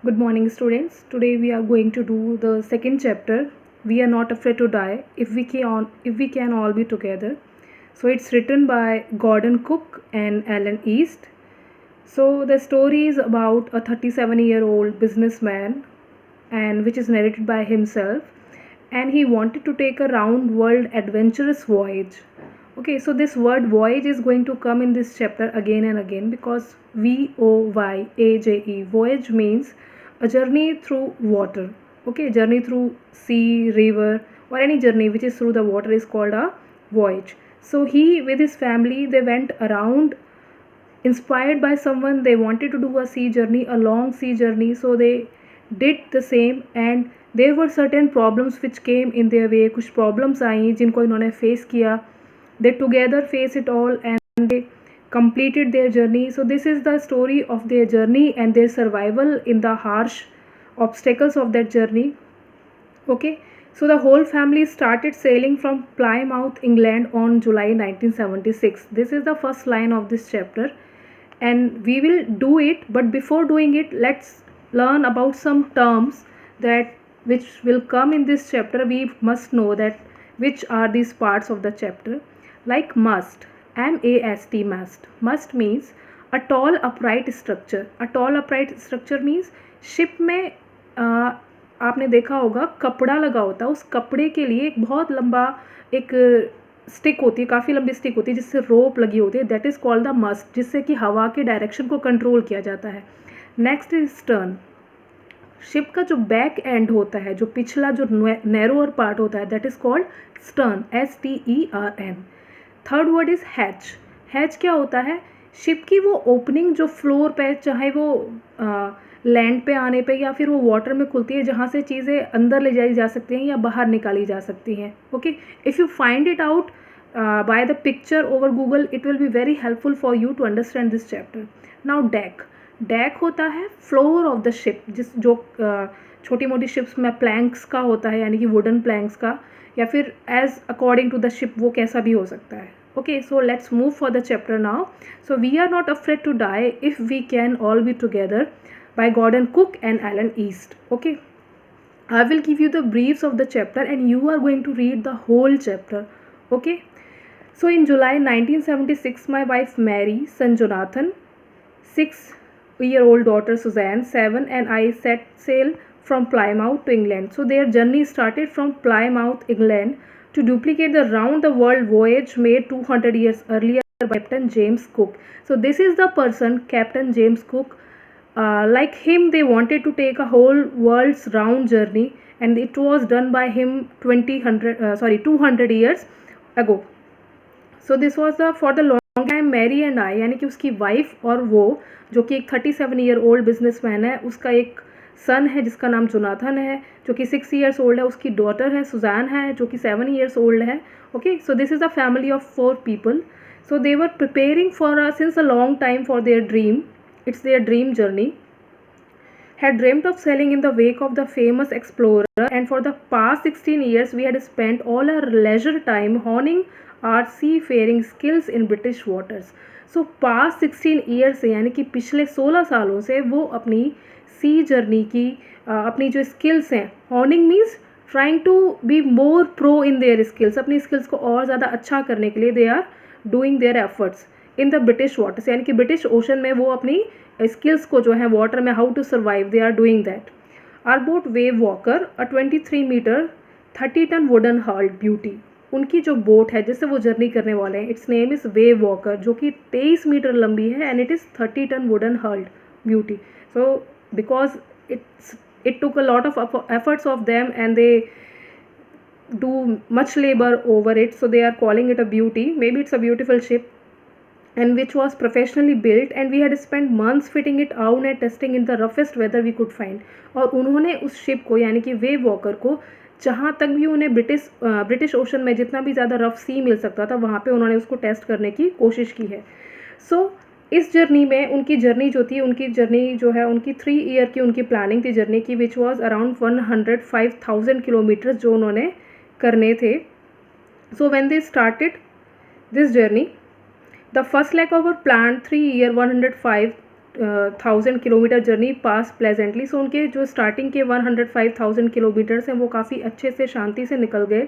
Good morning, students. Today we are going to do the second chapter. We are not afraid to die if we can all be together. So it's written by Gordon Cook and Alan East. So the story is about a 37-year-old businessman and which is narrated by himself, and he wanted to take a round world adventurous voyage. Okay, so this word voyage is going to come in this chapter again and again because VOYAGE, voyage means a journey through water. Okay, journey through sea, river, or any journey which is through the water is called a voyage. So he with his family they went around, inspired by someone. They wanted to do a sea journey, a long sea journey, so they did the same. And there were certain problems which came in their way. कुछ problems आई जिनको इन्होंने face किया. They together face it all and they completed their journey. So this is the story of their journey and their survival in the harsh obstacles of that journey. Okay, so the whole family started sailing from Plymouth, England on July 1976. This is the first line of this chapter, and we will do it, but before doing it let's learn about some terms that which will come in this chapter. We must know that which are these parts of the chapter, like must. M-A-S-T, must means a tall upright structure. A tall upright structure means ship में आपने देखा होगा कपड़ा लगा होता है, उस कपड़े के लिए एक बहुत लंबा एक स्टिक होती है, काफ़ी लंबी स्टिक होती है जिससे रोप लगी होती है. That is called the must, जिससे कि हवा के डायरेक्शन को कंट्रोल किया जाता है. Next is stern. शिप का जो बैक एंड होता है, जो पिछला जो नैरोअर पार्ट होता है, that is called stern, STERN. Third word is hatch. Hatch क्या होता है? शिप की वो ओपनिंग जो फ्लोर पे, चाहे वो लैंड पे आने पे या फिर वो वाटर में खुलती है, जहाँ से चीज़ें अंदर ले जाई जा सकती हैं या बाहर निकाली जा सकती हैं. Okay, if you find it out by the picture over Google, it will be very helpful for you to understand this chapter. Now deck. Deck होता है फ्लोर ऑफ द शिप, जिस जो छोटी मोटी शिप्स में प्लैंक्स का होता है, यानी कि वुडन प्लैंक्स का, या फिर as according to the ship वो कैसा भी हो सकता है. Okay, so let's move for the chapter now. So we are not afraid to die if we can all be together by Gordon Cook and Alan East. Okay, I will give you the briefs of the chapter and you are going to read the whole chapter. Okay, so in July 1976 my wife Mary, son Jonathan, 6-year-old daughter Suzanne, 7, and I set sail from Plymouth to England. So their journey started from Plymouth, England, to duplicate the round the world voyage made 200 years earlier by Captain James Cook. So this is the person, Captain James Cook. Like him, they wanted to take a whole world's round journey, and it was done by him 200 years ago. So this was the for the long time Mary and I, यानी कि उसकी wife और वो, जो कि एक 37-year-old businessman है, उसका एक सन है जिसका नाम जोनाथन है जो कि 6 years old है, उसकी डॉटर है सुजान है जो कि 7 years old है. Okay, so this is a family of 4 people. So they were preparing for since a long time for their dream. It's their dream journey. Had dreamt of sailing in the wake of the famous explorer, and for the past 16 years we had spent all our leisure time honing our seafaring skills in British waters. So past 16 years से, यानी कि पिछले 16 सालों से वो अपनी सी journey की अपनी जो स्किल्स हैं, honing means trying to be more pro in their skills, अपनी स्किल्स को और ज़्यादा अच्छा करने के लिए they are doing their efforts in the British waters, यानी कि ब्रिटिश ओशन में वो अपनी स्किल्स को जो है वाटर में how to survive they are doing that. Our boat wave walker, a 23 metre 30 ton wooden hulled beauty. उनकी जो बोट है जिससे वो जर्नी करने वाले हैं, its name is wave walker, जो कि 23 मीटर लंबी है, and it is 30 ton wooden hulled beauty. So because it took a lot of efforts of them and they do much labor over it, so they are calling it a beauty. Maybe it's a beautiful ship and which was professionally built, and we had spent months fitting it out and testing in the roughest weather we could find. और उन्होंने उस ship को, यानी कि wave walker को, जहाँ तक भी उन्हें ब्रिटिश ओशन में जितना भी ज़्यादा रफ सी मिल सकता था वहाँ पे उन्होंने उसको टेस्ट करने की कोशिश की है. सो इस जर्नी में उनकी जर्नी जो थी, उनकी जर्नी जो है उनकी 3 year की उनकी प्लानिंग थी जर्नी की, विच वॉज अराउंड 105,000 किलोमीटर जो उन्होंने करने थे. So when they started this journey, the first leg of our planned 3 year 105 105,000 kilometre journey pass pleasantly. सो उनके जो स्टार्टिंग के 105,000 किलोमीटर्स हैं वो काफ़ी अच्छे से शांति से निकल गए।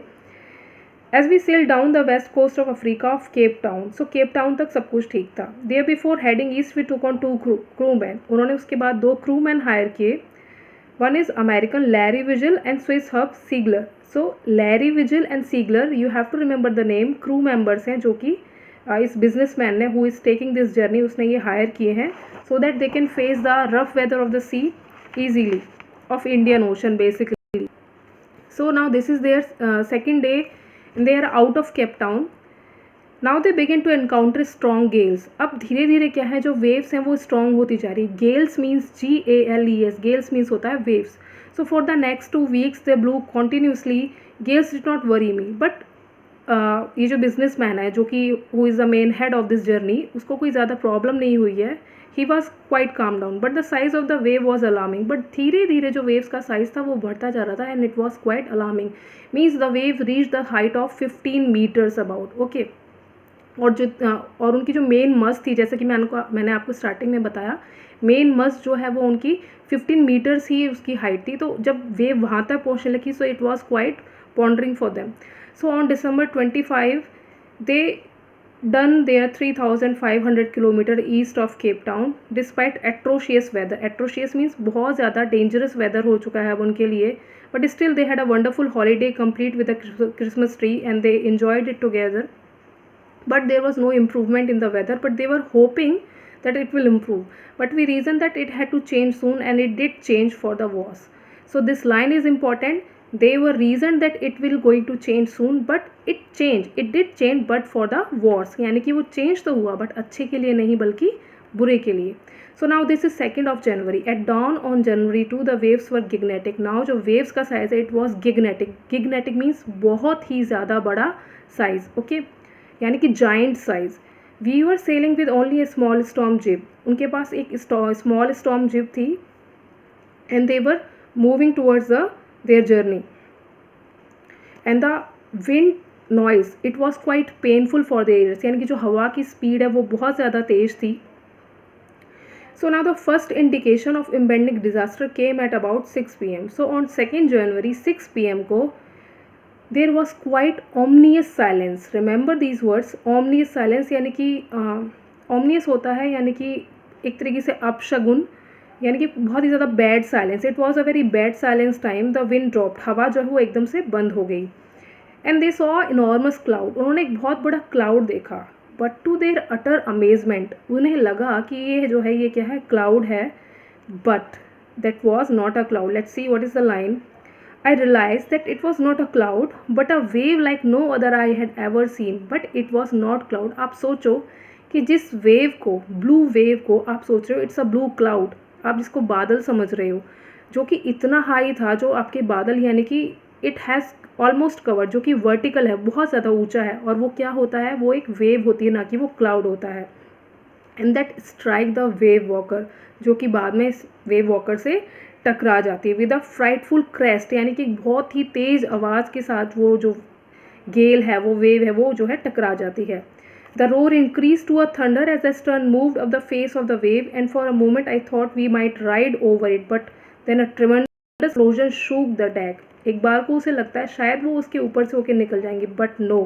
As we sail down the west coast of Africa off Cape Town, so Cape Town तक सब कुछ ठीक था। There before heading east we took on 2 crew man, उन्होंने उसके बाद 2 क्रू मैन हायर किए। One is American Larry Vigil and Swiss Herb Seigler. So Larry Vigil and Seigler, you have to remember the name, crew members हैं जो कि इस businessman ने who is taking this journey उसने ये hire किए हैं so that they can face the rough weather of the sea easily of Indian Ocean basically. So now this is their second day and they are out of Cape Town. Now they begin to encounter strong gales. अब धीरे धीरे क्या है, जो waves हैं वो strong होती जा रही है। Gales means GALES, gales means होता है waves. So for the next 2 weeks they blew continuously. Gales did not worry me, but ये जो businessman है जो कि who is the main head of this journey, उसको कोई ज़्यादा problem नहीं हुई है। He was quite calm down, but the size of the wave was alarming. But धीरे धीरे जो waves का size था वो बढ़ता जा रहा था and it was quite alarming. Means the wave reached the height of 15 meters about. Okay. और उनकी जो मेन मस्ट थी, जैसे कि मैंने आपको स्टार्टिंग में बताया, मेन मस्ट जो है वो उनकी 15 मीटर्स ही उसकी हाइट थी। तो जब वेव वहाँ तक पहुँचने लगी so it was quite pondering for them. So on December 25 they done their 3,500 kilometre east of Cape Town despite atrocious weather. Atrocious means बहुत ज़्यादा डेंजरस वेदर हो चुका है अब उनके लिए, but still they had a wonderful holiday complete with a Christmas tree and they enjoyed it together. But there was no improvement in the weather, but they were hoping that it will improve. But we reasoned that it had to change soon, and it did change for the worse. So this line is important. They were reasoned that it will going to change soon, but it changed. It did change, but for the worse. यानी कि वो change तो हुआ, but अच्छे के लिए नहीं बल्कि बुरे के लिए. So now this is 2nd of January. At dawn on January 2, the waves were gigantic. Now जो waves का size है, it was gigantic. Gigantic means बहुत ही ज़्यादा बड़ा size. Okay. यानी कि giant size. We were sailing with only a small storm jib, उनके पास एक स्मॉल स्टॉर्म जिब थी and they were moving towards their journey and the wind noise it was quite painful for their ears, यानी कि जो हवा की speed है वो बहुत ज़्यादा तेज़ थी। So now the first indication of impending disaster came at about 6 PM. So on 2nd January 6 PM को there was quite ominous silence. Remember these words, ominous silence यानी कि ओमनियस होता है यानी कि एक तरीके से अपशगुन, यानी कि बहुत ही ज़्यादा bad silence. It was a very bad silence time. The wind dropped, हवा जो है वो एकदम से बंद हो गई। And they saw enormous cloud, उन्होंने एक बहुत बड़ा क्लाउड देखा। But to their utter amazement, उन्हें लगा कि ये जो है ये क्या है, क्लाउड है, but that was not a cloud. Let's see what is the line. I realized that it was not a cloud but a wave like no other I had ever seen. But it was not cloud. आप सोचो कि जिस wave को, blue wave को आप सोच रहे हो, इट्स अ ब्लू क्लाउड, आप जिसको बादल समझ रहे हो, जो कि इतना हाई था, जो आपके बादल यानी कि इट हैज़ ऑलमोस्ट कवर्ड, जो कि वर्टिकल है, बहुत ज़्यादा ऊंचा है। और वो क्या होता है, वो एक वेव होती है, ना कि वो क्लाउड होता है। And that strike the wave walker, जो कि बाद में इस वेव वॉकर से टकरा जाती है विद अ फ्राइटफुल क्रेस्ट, यानी कि बहुत ही तेज़ आवाज़ के साथ वो जो गेल है, वो वेव है, वो जो है टकरा जाती है। The roar increase to a thunder as the stern moved up the face of the wave and for a moment I thought we might ride over it, but then a tremendous explosion shook the deck. एक बार को उसे लगता है शायद वो उसके ऊपर से होकर निकल जाएंगे, but no,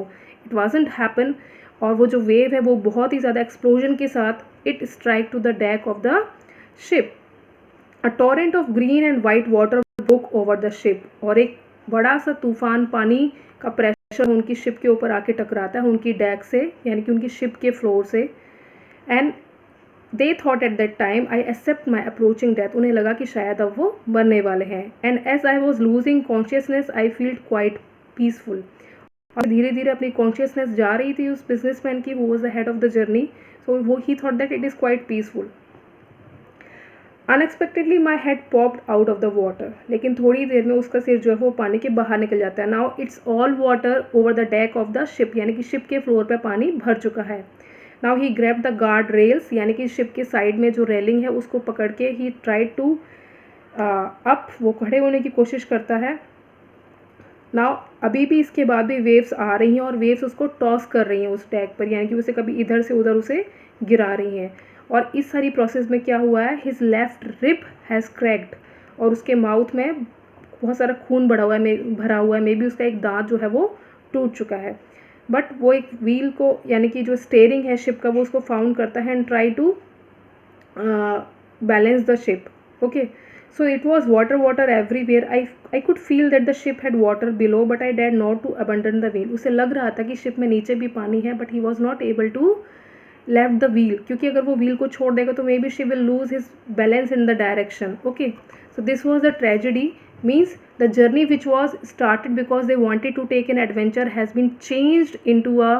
it wasn't happen. और वो जो वेव है वो बहुत ही ज़्यादा एक्सप्लोजन के साथ it strike to the deck of the ship. A torrent of green and white water broke over the ship, और एक बड़ा सा तूफान पानी का प्रेशर उनकी शिप के ऊपर आके टकराता है, उनकी डेक से, यानी कि उनकी शिप के फ्लोर से। And they thought at that time I accept my approaching death, उन्हें लगा कि शायद अब वो मरने वाले हैं। And as I was losing consciousness I felt quite peaceful, और धीरे धीरे अपनी कॉन्शियसनेस जा रही थी उस बिजनेसमैन की, who was the head of the journey. So वो he thought that it is quite peaceful. Unexpectedly my head popped out of the water, लेकिन थोड़ी देर में उसका सिर जो है वो पानी के बाहर निकल जाता है। Now it's all water over the deck of the ship, यानी कि शिप के फ्लोर पे पानी भर चुका है। Now he grab the guard rails, यानी कि शिप के साइड में जो रेलिंग है उसको पकड़ के ही ट्राइड टू अप, वो खड़े होने की कोशिश करता है। नाउ अभी भी इसके बाद भी वेव्स आ रही हैं और वेव्स उसको टॉस कर रही हैं उस डेक पर, यानी कि उसे कभी इधर से उधर उसे गिरा रही हैं। और इस सारी प्रोसेस में क्या हुआ है, his left rib has cracked, और उसके माउथ में बहुत सारा खून भरा हुआ है, मे बी उसका एक दांत जो है वो टूट चुका है। बट वो एक व्हील को, यानी कि जो स्टेयरिंग है शिप का, वो उसको फाउंड करता है and try to balance the ship. Okay, so it was water everywhere. I could feel that the ship had water below, but I dared not to abandon the wheel. उसे लग रहा था कि शिप में नीचे भी पानी है, but he was not able to left the wheel, क्योंकि अगर वो व्हील को छोड़ देगा तो may be she will lose his balance in the direction. Okay, so this was the tragedy, means the journey which was started because they wanted to take an adventure has been changed into a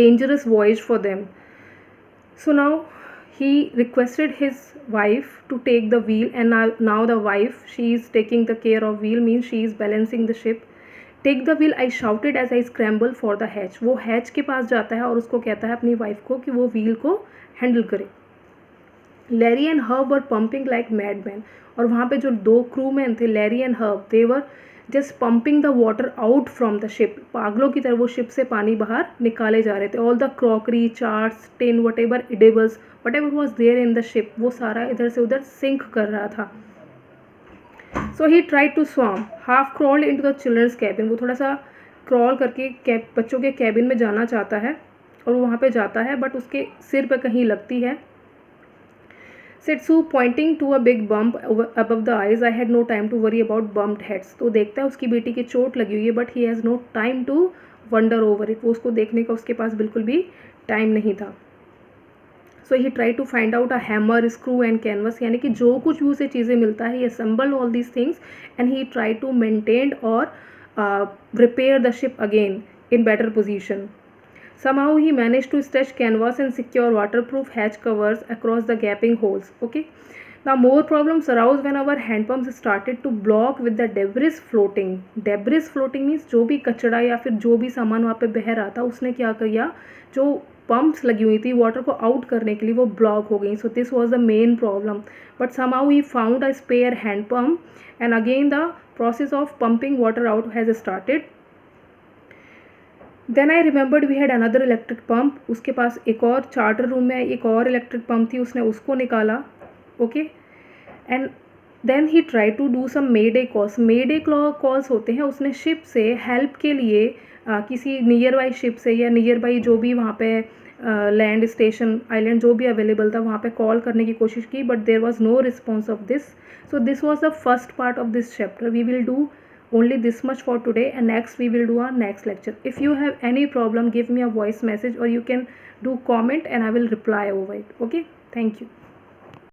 dangerous voyage for them. So now he requested his wife to take the wheel, and now the wife, she is taking the care of wheel, means she is balancing the ship. Take the wheel, I shouted as I scrambled for the hatch. वो hatch के पास जाता है और उसको कहता है अपनी wife को कि वो व्हील को हैंडल करे. Larry and Herb were pumping like madman, और वहाँ पे जो 2 क्रू मैन थे, Larry and Herb, they were just pumping the water out from the ship. पागलों की तरह वो शिप से पानी बाहर निकाले जा रहे थे. All the crockery, charts, tin, whatever edibles, whatever was there in the ship, वो सारा इधर से उधर सिंक कर रहा था. So he try to swim, half crawled into the children's cabin. वो थोड़ा सा क्रॉल करके बच्चों के कैबिन में जाना चाहता है, और वो वहाँ पे जाता है, बट उसके सिर पे कहीं लगती है. Said Sue, pointing to a big bump above the eyes. I had no time to worry about bumped heads. तो देखता है उसकी बेटी की चोट लगी हुई है, but he has no time to wonder over it. वो उसको देखने का उसके पास बिल्कुल भी टाइम नहीं था. So he tried to find out a hammer, screw and canvas, यानी कि जो कुछ भी उसे चीज़ें मिलता है, he assembled all these things and he tried to maintain or repair the ship again in better position. Somehow he managed to stretch canvas and secure waterproof hatch covers across the gaping holes. Okay. Now more problems arose when our hand pumps started to block with the debris floating. Debris floating means जो भी कचरा या फिर जो भी सामान वहाँ पे बह रहा था, उसने क्या किया, जो पंप्स लगी हुई थी वाटर को आउट करने के लिए, वो ब्लॉक हो गई. सो this was the main problem. But somehow he found a spare hand pump and again the process of pumping water out has started. Then I remembered we had another electric pump. उसके पास एक और charter room में एक और electric pump थी, उसने उसको निकाला. Okay, and then he try to do some mayday calls. Mayday calls होते हैं, उसने शिप से हेल्प के लिए किसी नियर बाई शिप से या नियर बाई जो भी वहाँ पे लैंड स्टेशन आइलैंड जो भी अवेलेबल था वहाँ पे कॉल करने की कोशिश की, but there was no response of this. So this was the first part of this chapter. We will do only this much for today, and next we will do our next lecture. If you have any problem, give me a voice message or you can do comment and I will reply over it. Okay, thank you.